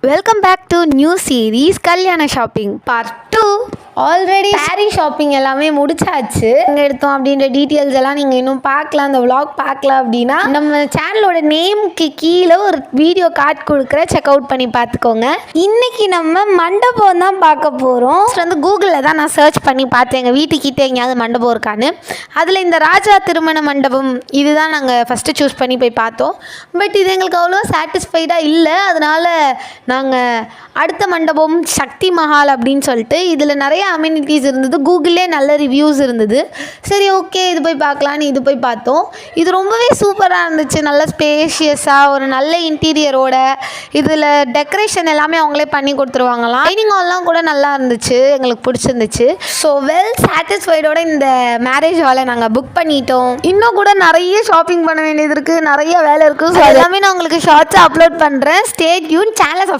Welcome back to new series கல்யாண shopping part 2. Already sari shopping எல்லாமே முடிச்சாச்சு. எங்கே எடுத்தோம் அப்படின்ற டீட்டெயில்ஸ் எல்லாம் நீங்கள் இன்னும் பார்க்கலாம், அந்த விளாக் பார்க்கலாம் அப்படின்னா நம்ம சேனலோட நேமுக்கு கீழே ஒரு வீடியோ கார்டு கொடுக்குற, செக் அவுட் பண்ணி பார்த்துக்கோங்க. இன்னைக்கு நம்ம மண்டபம் தான் பார்க்க போகிறோம். வந்து கூகுளில் தான் நான் சர்ச் பண்ணி பார்த்தேன் எங்கள் வீட்டுக்கிட்டே எங்கேயாவது மண்டபம் இருக்கான்னு. அதில் இந்த ராஜா திருமண மண்டபம் இதுதான் நாங்கள் ஃபஸ்ட்டு சூஸ் பண்ணி போய் பார்த்தோம். பட் இது எங்களுக்கு அவ்வளோ சாட்டிஸ்ஃபைடாக இல்லை. அதனால் நாங்கள் அடுத்த மண்டபம் சக்தி மஹால் அப்படின்னு சொல்லிட்டு இதில் நிறைய அம்யூனிட்டிஸ் இருந்தது, கூகுள்லே நல்ல ரிவ்யூஸ் இருந்தது. சரி ஓகே இது போய் பார்க்கலான்னு இது போய் பார்த்தோம். இது ரொம்பவே சூப்பராக இருந்துச்சு, நல்ல ஸ்பேஷியஸாக ஒரு நல்ல இன்டீரியரோட. இதில் டெக்கரேஷன் எல்லாமே அவங்களே பண்ணி கொடுத்துருவாங்களாம். டைனிங் ஹால்லாம் கூட நல்லா இருந்துச்சு, எங்களுக்கு பிடிச்சிருந்துச்சு. ஸோ வெல் சாட்டிஸ்ஃபைடோட இந்த மேரேஜ் ஹாலை நாங்கள் புக் பண்ணிட்டோம். இன்னும் கூட நிறைய ஷாப்பிங் பண்ண வேண்டியது இருக்குது, நிறைய வேலை இருக்குது. ஸோ எல்லாமே நான் உங்களுக்கு ஷார்ட்ஸாக அப்லோட் பண்ணுறேன். Stay tune. சேனலை சப்ஸ்கிரைப்